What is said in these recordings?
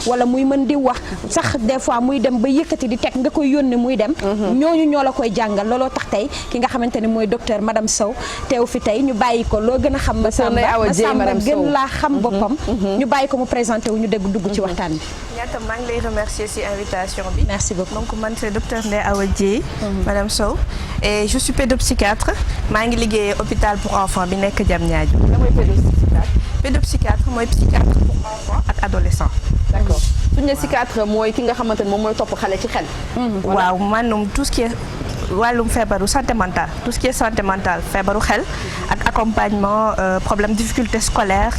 wala muy mën di wax sax des fois muy dem ba yëkkati di teg nga koy yónni muy dem ñooñu ñoo la koy jàngal looloo tax tey ki nga xamante ni mooy docteur madame Sow teew fi tey ñu bàyyi ko loo gën a xam Massamba gën laa xam boppam ñu bàyyi ko mu présenté wu ñu dégg dugg ci waxtaan bi. ñaata maa ngi lay remercier ci invitation bi. Merci beaucoup. Donc man c'est docteur Ndeye Awa Dieye madame Sow et je suis pédopsychiatre maa ngi liggéeyee hôpital pour enfants bi nekk Diamniadio. lan mooy pédopsychiatre. Pédopsychiatre mooy psychiatre pour enfants ak adolescents. D'accord suñu ne psychiatre mooy ki nga xamante ne moom mooy topp xale ci xel. waaw maanaam tout ce qui est wàllum feebaru santé mentale tout ce qui est santé mentale feebaru xel ak accompagnement problème difficulté scolaire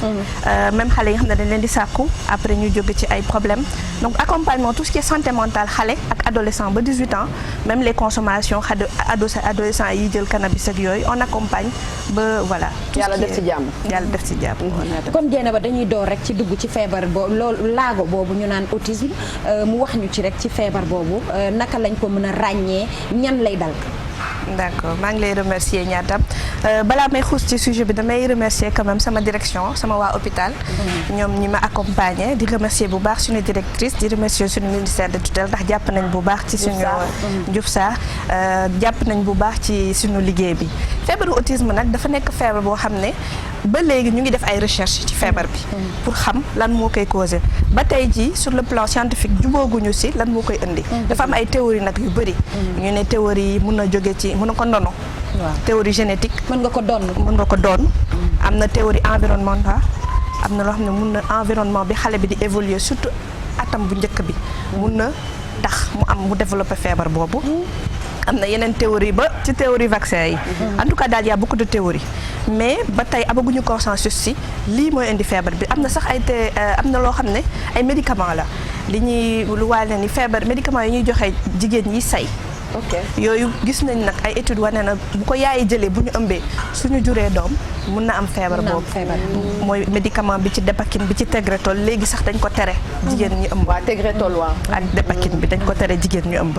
même xale yi nga xam ne dañ leen di sàkku après ñu jóge ci ay problèmes donc accompagnement tout ce qui est santé mentale xale ak adolescent ba 18 ans même les consommations adolescents yi jël cannabis ak yooyu on accompagne ba voilà. yàlla def ci jàmm yàlla def ci jàmm. kon jéena ba dañuy door rek ci dugg ci feebar boobu loolu laago boobu ñu naan autisme mu wax ñu ci rek ci feebar boobu naka lañ ko mën a ràññee ñan lay dal. D'accord maa ngi lay remercier ñaatam balaa may xuus ci sujet bi damay remercier quand même sama direction sama waa hôpital ñoom ñi ma accompagner di remercier bu baax suñu directrice di remercier suñu ministère de tutelle ndax jàpp nañ bu baax ci suñu Diouf Sarr jàpp nañ bu baax ci suñu liggéey bi feebaru autisme nag dafa nekk feebar boo xam ne ba léegi ñu ngi def ay recherche ci feebar bi pour xam lan moo koy causé ba tey jii sur le plan scientifique jubóoguñu si lan moo koy indi dafa am ay théorie nag yu bëri ñu ne théorie yi mun na jóge ci mun na ko ndono théorie génétique mën nga ko doon am na théorie environnementale am na loo xam ne mun na environnement bi xale bi di évoluer surtout atam bu njëkk bi mun na tax mu développer feebar boobu am na yeneen théorie ba ci théorie vaccin yi en tout cas daal y a beaucoup de théories mais ba tey amaguñu consensus si lii mooy indi feebar bi am na sax am na loo xam ne ay médicaments la li ñuy lu waale ni feebar médicaments yi ñuy joxe jigéen yi say yooyu gis nañ nag ay études wane na bu ko yaay jëlee bu ñu ëmbee suñu juree doom mun na am feebar boobu mooy médicament bi ci Dépakine bi ci Tegretol léegi sax dañ ko tere jigéen ñi ëmb waaw Tegretol waaw ak Dépakine bi dañ ko tere jigéen ñu ëmb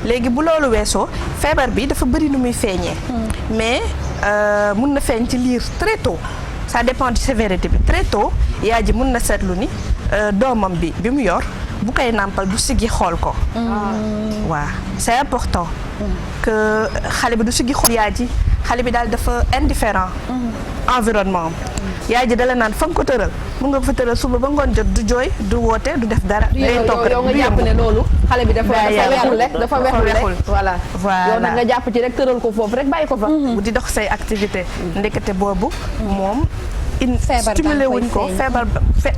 léegi bu loolu weesoo feebar bi dafa bëri nu muy feeñee mais mun na feeñ ci liir très tôt ça dépend de sévérité bi très tôt yaay ji mun na seetlu ni doomam bi mu yor bu koy nàmpal du siggi xool ko waaw c'est important que xale bi du siggi xool yaay ji xale bi daal dafa indifférent environnement am yaay ji dala naan fa nga ko tëral mun nga ko fa tëral suba ba ngoon jot du jooy du woote du def dara day toog rek yow nga jàpp ne loolu xale bi dafa wexul rek dafa wexul rek voilà yow nag nga jàpp ci rek tëral ko foofu rek bàyyi ko fa di dox say activité ndekete boobu moom stimulé wuñ ko feebar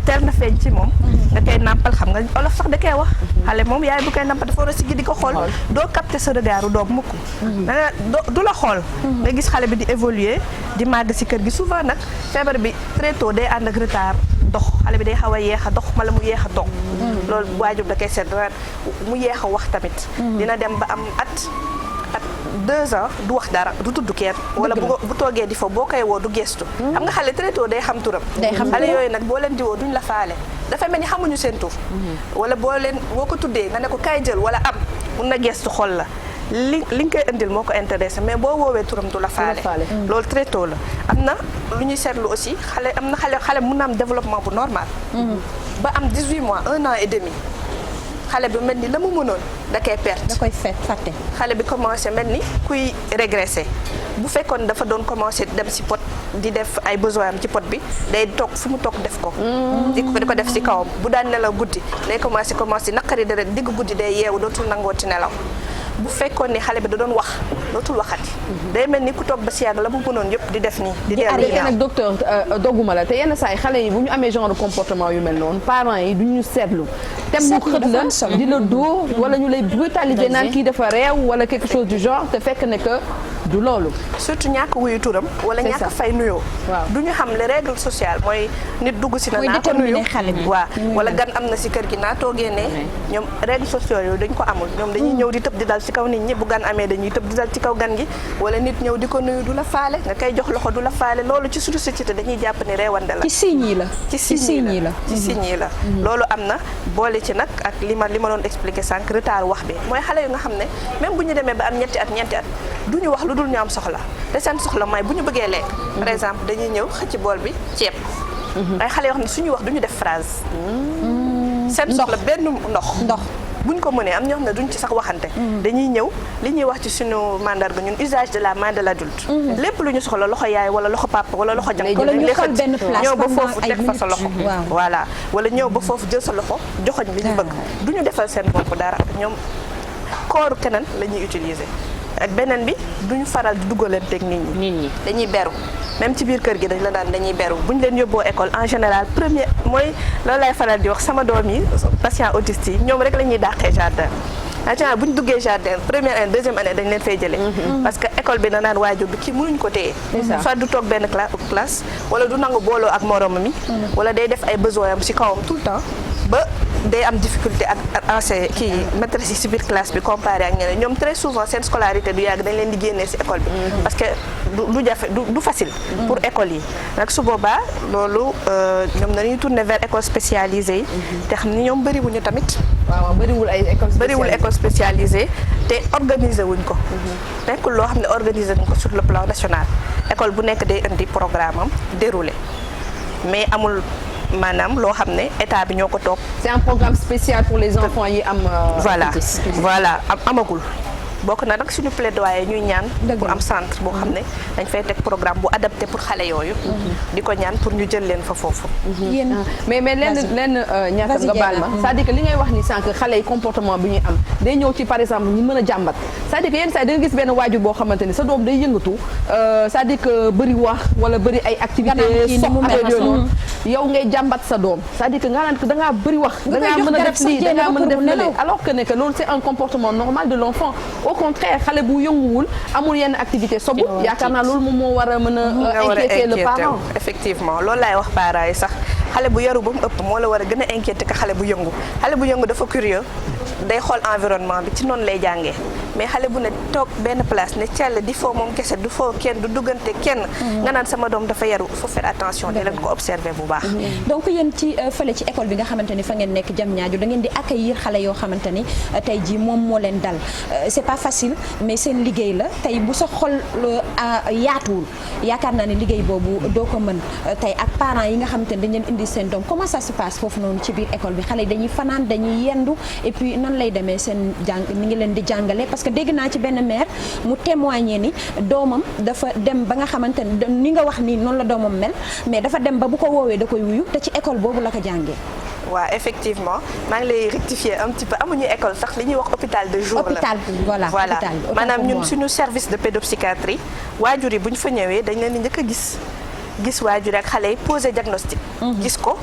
teel na feeñ ci moom da koy nàmpal xam nga olof sax da koy wax xale moom yaay bu koy nàmpal dafa war a siggi di ko xool doo capter sa regardu doom mukk du la xool nga gis xale bi di évoluer di màgg si kër gi souvent nag feebar bi très tôt day ànd ak retard dox xale bi day xaw a yeex a dox wala mu yeex a toog loolu waajur da koy seet mu yeex a wax tamit dina dem ba am at 2 ans du wax dara du tudd kenn wala bu toogee di fa boo koy woo du gestu xam nga xale très tôt day xam turam xale yooyu nag boo leen di woo duñ la faale dafa mel ni xamuñu seen tur wala boo ko tuddee nga ne ko kaay jël wala am mun na gestu xool la li nga koy indil moo ko intéressé mais boo woowee turam du la faale loolu très tôt la am na lu ñuy seetlu aussi xale mun na am développement bu normal ba am 18 mois 1 an et demi xale bi mel ni la mu mënoon da koy perte. da koy fàtte. xale bi commencé mel ni kuy régressé bu fekkoon dafa doon commencé dem si pot di def ay besoin am ci pot bi day toog fu mu toog def ko. di ko def si kawam bu daan nelaw guddi day commencé naqari deret digg guddi day yeewu dootul nangooti nelaw. bu fekkoon ni xale bi da doon wax dootul waxati. day mel ni ku toog ba si yàgg la mu mënoon yëpp di def nii. di arrêté nag docteur dogguma la te yenn saa yi xale yi bu ñu amee genre de comportement yu mel noonu parents yi duñu seetlu. tem mu xët la di la dóor wala ñu lay brutaliser naan kii dafa réew wala quelque chose du genre te fekk ne que du loolu. surtout ñàkk wuyu turam. wala ñàkk fay nuyoo. waaw du ñu xam les règles sociales mooy nit dugg si na naa ko nuyu waaw wala gan am na si kër gi naa toogee ne ñoom règles sociales yooyu dañ ko amul ñoom dañuy ñëw di tëb di dal ci kaw nit ñi bu gan amee dañuy tëb di dal ci kaw gan gi wala nit ñëw di ko nuyu du la faale nga koy jox loxo du la faale loolu ci suñu société dañuy jàpp ni reewande la. ci signe yi la. ci signe yi la loolu am na boole ci nag ak li ma doon expliquer sànq retard wax bi mooy xale yu nga xam ne même bu ñu demee ba am ñeenti at du ñu wax lu dul ñu am soxla te seen soxla mooy bu ñu bëggee lekk par exemple dañuy ñëw xëcc bool bi ceeb ay xale yoo xam ne suñu wax du ñu def phrase seen soxla benn ndox buñ ko mënee am ñoo xam ne duñ ci sax waxante dañuy ñëw li ñuy wax ci suñu mandarga ñun usage de la main de l'adulte lépp lu ñu soxla loxo yaay wala loxo papa wala loxo jànk ñëw ba foofu teg fa sa loxo voilà wala ñëw ba foofu jël sa loxo joxoñ li ñu bëgg duñu defal seen bopp dara ñoom kooru keneen la ñuy utiliser ak beneen bi duñu faral di duggalanteeg nit ñi dañuy beru même ci biir kër gi dañ la daan dañuy beru bu ñu leen yóbboo école en général premier mooy loolu lay faral di wax sama doom yi patient autiste yi ñoom rek la ñuy dàqee jardin en général bu ñu duggee jardin première année deuxième année dañ leen fay jëlee parce que école bi da naan waajur bi kii mënuñ ko téye soit du toog benn classe wala du nangu booloo ak moromam mi wala day def ay besoin am ci kawam tout le temps ba day am difficulté ak enseignant kii maîtresse yi ci biir classe bi comparé ak ñeneen ñoom très souvent seen scolarité du yàgg dañ leen di génnee ci école bi parce que du jafe du facile pour école yi nag su boobaa loolu ñoom dañuy tourner vers école spécialisée yi te xam ni ñoom bëriwuñu tamit waaw bëriwul école spécialisée te organiser wuñ ko nekkul loo xam ne organiser wuñ ko sur le plan national école bu nekk day indi programme am déroulé mais amul maanaam loo xam ne état bi ñoo ko toog. c'est un programme spécial pour les enfants yi am. voilà amagul. bokk na nag suñu plaidoyer ñuy ñaan pour am centre boo xam ne dañ fay teg programme bu adapté pour xale yooyu di ko ñaan pour ñu jël leen fa foofu mais lenn ñaatam nga baal ma c'est-à-dire que li ngay wax ni sànq xale yi comportement bi ñuy am day ñëw ci par exemple ñu mën a jàmbat c'est-à-dire que yenn saa yi da nga gis benn waajur boo xamante ni sa doom day yëngatu c'est-à-dire que bëri wax wala bëri ay activités sox affaire yooyu noonu yow ngay jàmbat sa doom c'est-à-dire que nga naan que da ngaa bëri wax da ngaa mën a def lii da ngaa mën a def lële alors que ne que loolu c'est un comportement normal de l'enfant au contraire xale bu yënguwul amul yenn activité sobu yaakaar naa loolu moom moo war a mën a inquiéter le parent effectivement loolu laay wax parents yi sax xale bu yaru ba mu ëpp moo la war a gën a inquiéter que xale bu yëngu dafa curieux day xool environnement bi ci noonu lay jàngee mais xale bu ne toog benn place ne cell di foo moom kese du foo kenn du duggante kenn nga naan sama doom dafa yaru il faut faire attention di leen ko observer bu baax donc yéen ci fële ci école bi nga xamante ni fa ngeen nekk Diamniadio da ngeen di accueillir xale yoo xamante ni tey jii moom moo leen dal c'est pas facile mais seen liggéey la tey bu sa xol yaatuwul yaakaar naa ne liggéey boobu doo ko mën tey ak parents yi nga xamante ni dañ leen indi seen doom comment ça se passe foofu noonu ci biir école bi xale yi dañuy fanaan dañuy yendu et puis nan lay demee seen jàng ni ngi leen di jàngale parce que dégg naa ci benn mère mu témoigner ni doomam dafa dem ba nga xamante ni nga wax ni noonu la doomam mel mais dafa dem ba bu ko woowee da koy wuyu te ci école boobu la ko jàngee waaw effectivement maa ngi lay rectifier un petit peu amuñu école sax li ñuy wax hôpital de jour la voilà maanaam ñun suñu service de pédopsychiatrie waajur yi bu ñu fa ñëwee dañ leen di njëkk a gis waajur ak xale yi posé diagnostic gis ko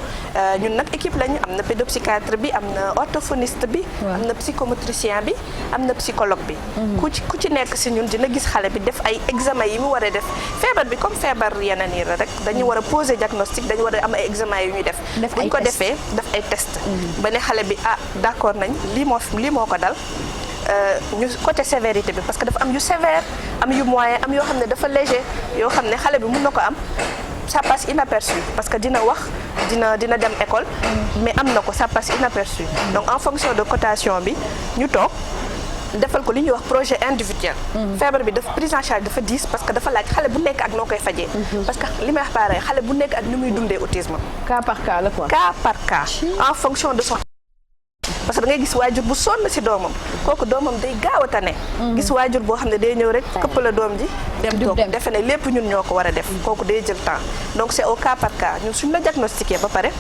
ñun nag équipe lañu am na pédopsychiatre bi am na orthophoniste bi am na psychomotricien bi am na psychologue bi ku ci nekk si ñun dina gis xale bi def ay examen yi mu war a def feebar bi comme feebar yeneen yi rek dañu war a posé diagnostic dañu war a am ay examen yu ñuy def buñ ko defee def ay test ba ne xale bi d'accord nañ lii moo ko dal ñu côté sévérité bi parce que dafa am yu sévère am yu moyen am yoo xam ne dafa léger yoo xam ne xale bi mën na ko am ça passe inaperçu parce que dina wax dina dem école mais am na ko ça passe inaperçu donc en fonction de cotation bi ñu toog defal ko li ñuy wax projet individuel feebar bi dafa prise en charge dafa diis parce que dafa laaj xale bu nekk ak noo koy fajee parce que li may wax pareil xale bu nekk ak ni muy dundee autisme cas par cas la quoi cas par cas en fonction de son parce que da ngay gis waajur bu sonn ci doomam kooku doomam day gaaw a tane gis waajur boo xam ne day ñëw rek këpp la doom ji dem toog defe ne lépp ñun ñoo ko war a def kooku day jël temps donc c'est au cas par cas ñun suñ la diagnostiqué ba pare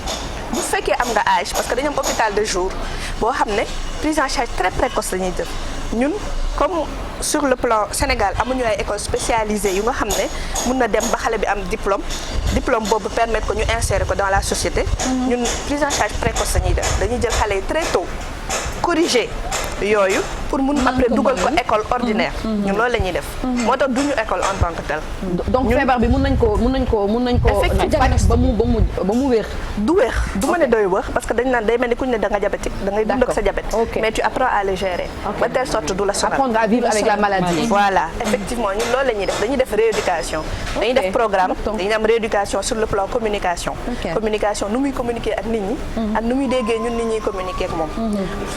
bu fekkee am nga âge parce que dañu am hôpital de jour boo xam ne prise en charge très précoce la ñuy jël ñun comme sur le plan Sénégal amuñu ay école spécialisée yu nga xam ne mun na dem ba xale bi am diplôme boobu permettre ko ñu insérer ko dans la société ñun prise en charge précoce la ñuy def dañuy jël xale yi très tôt corriger yooyu pour mun après dugal ko école ordinaire ñun loolu la ñuy def moo tax duñu école en tant que tel donc feebar bi mun nañ ko faj ba mu wér du ma ne doy wér parce que dañ naan day mel ni kuñ ne da nga diabétique da ngay dund ak sa diabète mais tu apprends à le gérer ba telle sorte du la sonal apprendre à vivre avec la maladie voilà effectivement ñun loolu la ñuy def dañuy def rééducation dañuy def programme dañuy am rééducation sur le plan communication nu muy communiquer ak nit ñi ak nu muy déggee ñun nit ñuy communiquer ak moom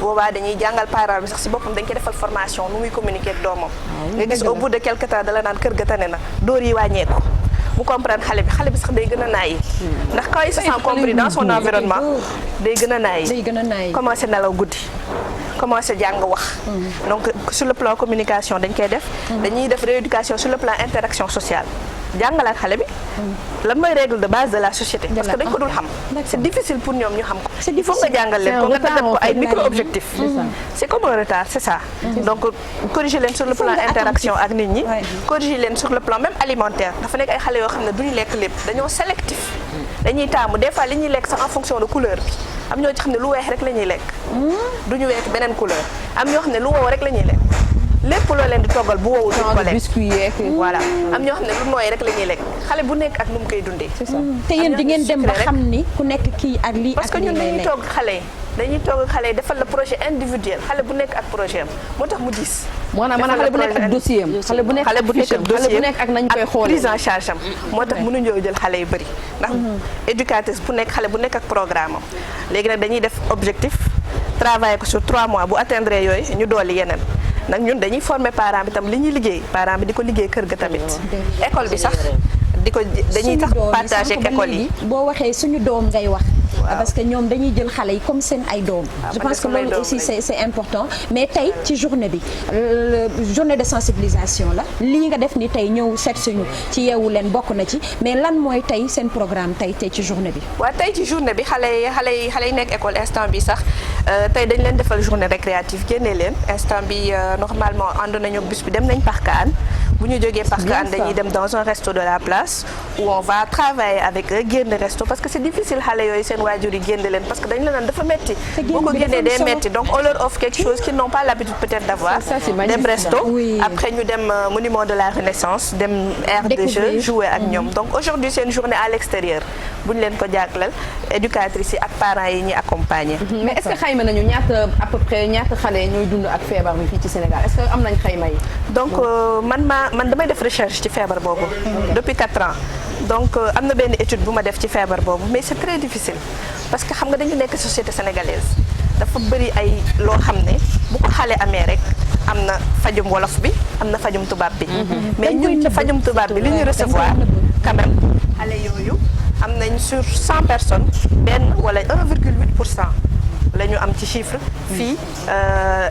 boobaa dañuy jàngal parent bi sax si boppam dañ koy defal formation nu muy communiquer ak doomam nga gis au bout de quelque temps dala naan kër ga tane na dóor yi wàññeeku mu comprendre xale bi sax day gën a naayi ndax quand il se sent compris dans son environnement day gën a naayi commencé nelaw guddi commencé jàng wax donc sur le plan communication dañ koy def dañuy def rééducation sur le plan interaction sociale jàngalaat xale bi lan mooy règle de base de la société parce que dañ ko dul xam c'est difficile pour ñoom ñu xam ko il faut nga jàngal leen ko nga tëggat ko ay micro objectifs c'est comme un retard c'est ça donc corriger leen sur le plan interaction ak nit ñi corriger leen sur le plan même alimentaire dafa nekk ay xale yoo xam ne duñu lekk lépp dañoo sélectif dañuy taamu des fois li ñuy lekk sax en fonction de couleur bi am ñoo ci xam ne lu weex rek la ñuy lekk duñu lekk beneen couleur am ñoo xam ne lu wow rek la ñuy lekk lépp loo leen di toggal bu wowul duñ ko lekk biscuit yeeg voilà am ñoo xam ne lu nooy rek la ñuy lekk xale bu nekk ak nu mu koy dundee c'est ça te yéen di ngeen dem ba xam ni ku nekk kii ak lii parce que ñun dañuy togg xale yi defal la projet individuel xale bu nekk ak projet am moo tax mu diis maanaam xale bu nekk ak dossier am xale bu nekk ak dossier xale bu nekk ak nañ koy xoolee prise en charge am moo tax mënuñoo jël xale yu bëri ndax éducatrice bu nekk xale bu nekk ak programme am léegi nag dañuy def objectif travailler ko sur 3 mois bu atteindre yooyu ñu dolli yeneen nag ñun dañuy former parent bi tam li ñuy liggéey parent bi di ko liggéey kër ga tamit école bi sax dañuy tax partager ak école yi boo waxee suñu doom ngay wax parce que ñoom dañuy jël xale yi comme seen ay doom je pense que loolu aussi c'est important mais tey ci journée bi journée de sensibilisation la lii nga def ni tey ñëw seet suñu ci yeewu leen bokk na ci mais lan mooy tey seen programme tey ci journée bi waaw tey ci journée bi xale yi nekk école instant bi sax tey dañ leen defal journée récréative génnee leen instant bi normalement ànd nañu bus bi dem nañ Parc Hann bu ñu jógee Parc Hann dañuy dem dans un resto de la place où on va travailler avec eux génn resto parce que c'est difficile xale yooyu seen waajur yi génn leen parce que dañ la naan dafa metti boo ko génnee day metti donc on leur offre quelque chose qu'ils n'ont pas l'habitude peut-être d'avoir dem resto après ñu dem monument de la Renaissance dem aire de jeu jouer ak ñoom donc aujourd'hui c'est une journée à l'extérieur bu ñu leen ko jàkkalal éducatrices yi ak parents yi ñuy accompagner mais est-ce que xayma nañu ñaata à peu près ñaata xale ñooy dund ak feebar bi fii ci Sénégal est-ce que am nañ xayma yi donc man damay def recherche ci feebar boobu depuis 4 ans donc am na benn étude bu ma def ci feebar boobu mais c'est très difficile parce que xam nga dañu nekk société sénégalaise dafa bëri ay loo xam ne bu ko xale amee rek am na fajum wolof bi am na fajum tubaab bi mais ñun ci fajum tubaab bi li ñuy recevoir quand même xale yooyu am nañ sur 100 personnes benn wala 1,8% la ñu am ci chiffre fii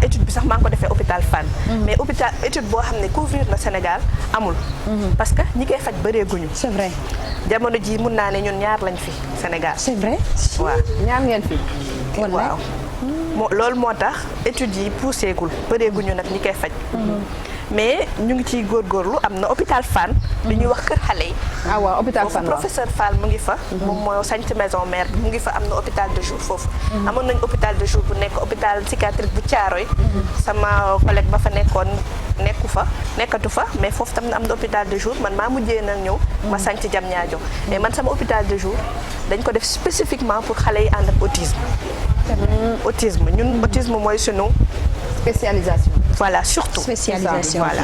étude bi sax maa ngi ko defee hôpital Fann mais hôpital étude boo xam ne couvrir na Sénégal amul parce que ñi koy faj bëreeguñu c'est vrai jamono ji mun naa ne ñun ñaar lañ fi Sénégal c'est vrai waaw ñaar ngeen fi waaw loolu moo tax études yi poussé gul bëreeguñu nag ñi koy faj mais ñu ngi ciy góorgóorlu am na hôpital Fann li ñuy wax kër xale yi ah waaw hôpital Fann professeur Fall mu ngi fa moom moo sanc maison mère bi mu ngi fa am na hôpital de jour foofu amoon nañ hôpital de jour bu nekk hôpital psychiatrique bu Thiaroye sama collègue ba fa nekkoon nekkatu fa mais foofu tam am na hôpital de jour man maa mujjee na ñëw ma sanc Diamniadio mais man sama hôpital de jour dañ ko def spécifiquement pour xale yi ànd ak autisme ñun autisme mooy sunu spécialisation voilà surtout spécialisation voilà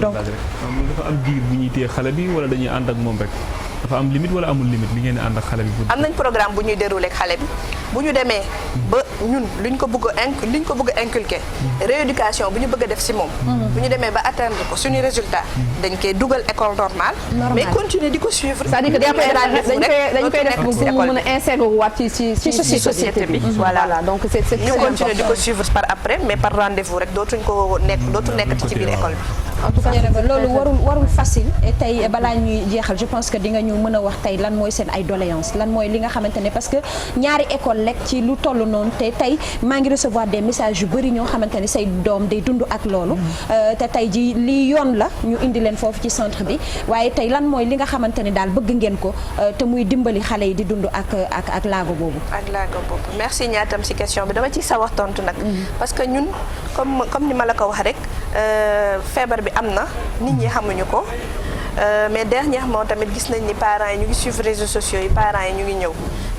donc dafa am diir bu ñuy téye xale bi wala dañuy ànd ak moom rek dafa am limite wala amul limite li ngeen di ànd ak xale bi. am nañ programme bu ñuy dérouler ak xale bi bu ñu demee ba ñun liñ ko bëgg a inculquer rééducation bu ñu bëgg a def ci moom. bu ñu demee ba atteindre ko suñu résultat dañ koy dugal école normale. mais continuer di ko suivre. c'est-à-dire que dañ koy def pour mu mën a insérer waat ci société bi. voilà donc c'est ñu continuer di ko suivre par après mais par rendez-vous rek dootul nekk ci biir école bi. en tout cas loolu warul facile et tey balaa ñuy jeexal je pense que di nga ñu mën a wax tey lan mooy seen ay doléances lan mooy li nga xamante ne parce que ñaari école rek ci lu toll noonu te tey maa ngi recevoir des messages yu bëri ñoo xamante ne say doom day dund ak loolu te tey ji lii yoon la ñu indi leen foofu ci centre bi waaye tey lan mooy li nga xamante ne daal bëgg ngeen ko te muy dimbali xale yi di dund ak laago boobu. ak laago boobu merci ñaatam ci question bi dama ciy sawar tontu nag. parce que ñun comme ni ma la ko wax rek feebar bi am na nit ñi xamuñu ko mais dernièrement tamit gis nañ ni parents yi ñu ngi suivre réseaux sociaux yi parents yi ñu ngi ñëw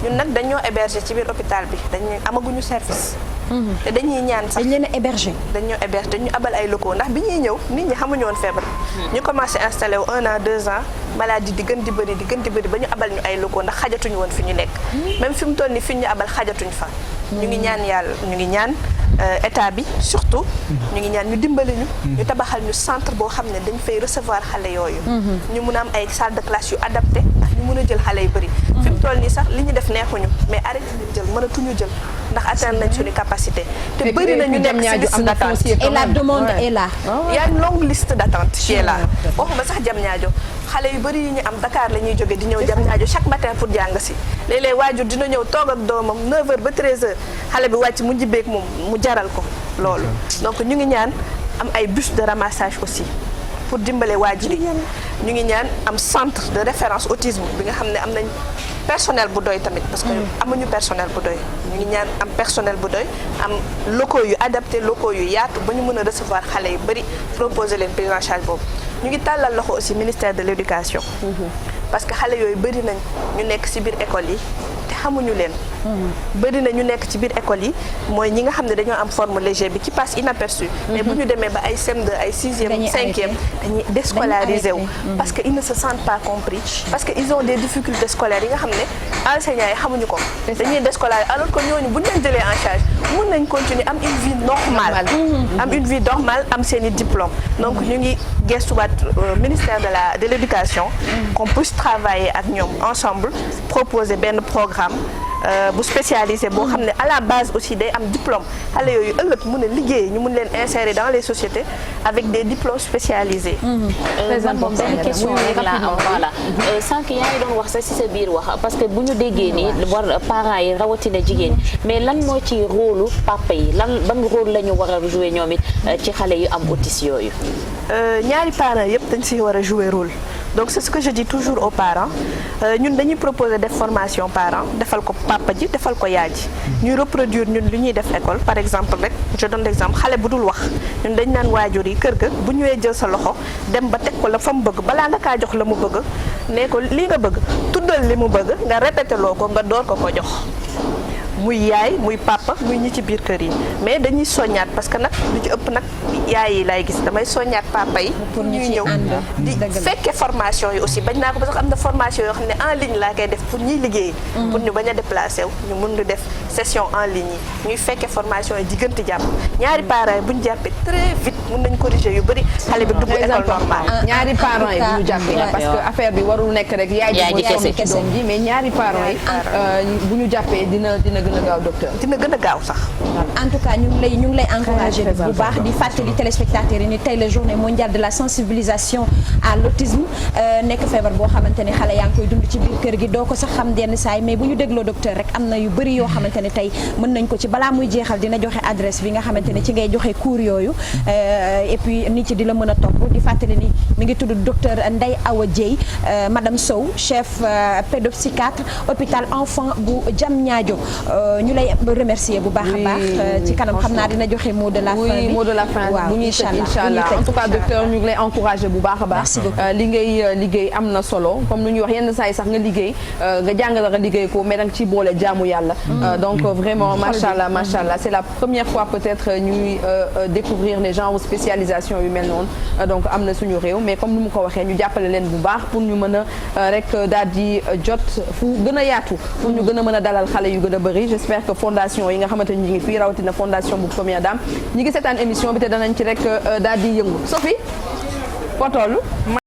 ñun nag dañoo héberger ci biir hôpital bi dañu amaguñu service. te dañuy ñaan sax dañ leen a héberger. dañoo héberger dañu abal ay locaux ndax bi ñuy ñëw nit ñi xamuñu woon feebar bi. ñu commencé installé wu 1 an 2 ans maladie di gën di bëri ba ñu abal ñu ay locaux ndax xajatuñu woon fi ñu nekk. même fi mu toll nii fi ñu abal xajatuñ fa. ñu ngi ñaan yàlla ñu ngi ñaan état bi surtout ñu ngi ñaan ñu dimbali ñu tabaxal ñu centre boo xam ne dañ fay recevoir xale yooyu ñu mun a am ay salle de classe yu adapté ndax ñu mun a jël xale yu bëri fi mu toll nii sax li ñu def neexuñu mais arrêté ñu jël mënatuñu jël ndax atteindre nañ suñu capacité te bëri na ñu nekk ci liste d'attente et la demande est là. y a une longue liste d'attente qui est là waxuma sax Diamniadio xale yu bëri yi ñu am Dakar la ñuy jóge di ñëw Diamniadio chaque matin pour jàng si léeg-léeg waajur dina ñëw toog ak doomam 9h ba 13h xale bi wàcc mu njibbeek moom mu jaral ko loolu donc ñu ngi ñaan am ay bus de ramassage aussi pour dimbale waajur yi ñu ngi ñaan am centre de référence autisme bi nga xam ne am nañ personnel bu doy tamit parce que amuñu personnel bu doy ñu ngi ñaan am personnel bu doy am locaux yu adapté locaux yu yaatu ba ñu mën a recevoir xale yu bëri proposer leen prise en charge boobu ñu ngi tàllal loxo aussi ministère de l'éducation parce que xale yooyu bëri nañ ñu nekk ci biir école yi te xamuñu leen bëri na ñu nekk ci biir école yi mooy ñi nga xam ne dañoo am forme léger bi qui passe inaperçu mais bu ñu demee ba ay CM2 ay 6e 5e dañuy déscolarisé wu parce que ils ne se sentent pas compris parce que ils ont des difficultés scolaires yi nga xam ne enseignants yi xamuñu ko dañuy déscolarisé alors que ñooñu bu ñu leen jëlee en charge mun nañ continuer am une vie normale am une vie normale am seen i diplôme donc ñu ngi gestuwaat ministère de l'éducation qu'on puisse travailler ak ñoom ensemble proposer benn programme bu spécialisé boo xam ne à la base aussi day am diplôme xale yooyu ëllëg mun a liggéey ñu mun leen insérer dans les sociétés avec des diplômes spécialisés. très important benn question rek laa am voilà sànq yaa ngi doon wax sax ci sa biir wax parce que bu ñu déggee ni war parents yi rawatina jigéen mais lan moo ci rôle papa yi ban rôle la ñu war a jouer ñoom it ci xale yu am autisme yooyu. ñaari parents yëpp dañ ci war a jouer rôle. donc c'est ce que je dis toujours aux parents ñun dañuy proposer def formation parents defal ko papa ji defal ko yaay ji ñuy reproduire ñun li ñuy def école par exemple rek je donne l'exemple xale bu dul wax ñun dañ naan waajur yi kër ga bu ñëwee jël sa loxo dem ba teg ko la fa mu bëgg balaa nga kaa jox la mu bëgg ne ko lii nga bëgg tuddal li mu bëgg nga répété loo ko nga door ko jox muy yaay muy papa muy ñi ci biir kër yi mais dañuy soññaat parce que nag lu ci ëpp nag yaay yi lay gis damay soññaat papa yi pour ñuy ñëw di fekkee formation yi aussi bañ naa ko parce que am na formation yoo xam ne en ligne laa koy def pour ñuy liggéey pour ñu bañ a déplacé wu ñu mun di def session en ligne yi ñuy fekkee formation yi diggante jàpp ñaari parents yi bu ñu jàppee très vite mun nañ corriger yu bëri xale bi dugg école normale ñaari parents yi bu ñu jàppee parce que affaire bi warul nekk rek yaay ji ci doom ji mais ñaari parents yi bu ñu jàppee dina gën a gaaw docteur dina gën a gaaw sax en tout cas ñu ngi lay encourager bu baax di fàttali téléspectateurs yi ni tey la journée mondiale de la sensibilisation à l'autisme nekk feebar boo xamante ne xale yaa ngi koy dund ci biir kër gi doo ko sax xam yenn saay mais bu ñu dégloo docteur rek am na yu bëri yoo xamante ne tey mën nañ ko ci balaa muy jeexal dina joxe adresse bi nga xamante ne ci ngay joxe cours yooyu et puis nit ci di la mën a topp di fàttali ni mi ngi tudd docteur Ndeye Awa Dieye madame Sow chef pédopsychiatre hôpital enfant bu Diamniadio ñu lay remercier bu baax a baax ci kanam xam naa dina joxe mot de la fin bi mot de la fin bu ñuy tëj inchallah en tout cas docteur ñu ngi lay encourager bu baax a baax li ngay liggéey am na solo comme lu ñuy wax yenn saa yi sax nga liggéey nga jàngale nga liggéey ko mais danga ci boole jaamu yàlla donc vraiment machallah c'est la première fois peut-être ñuy découvrir les genres spécialisation yu mel noonu donc am na suñu réew mais comme ni mu ko waxee ñu jàppale leen bu baax pour ñu mën a rek daal di jot fu gën a yaatu pour ñu gën a mën a dalal xale yu gën a bëri j'espère que fondation yi nga xamante ni ñu ngi fii rawatina fondation bu Première Dame ñi ngi seetaan émission bi te danañ ci rek daal di yëngu Sophie foo tollu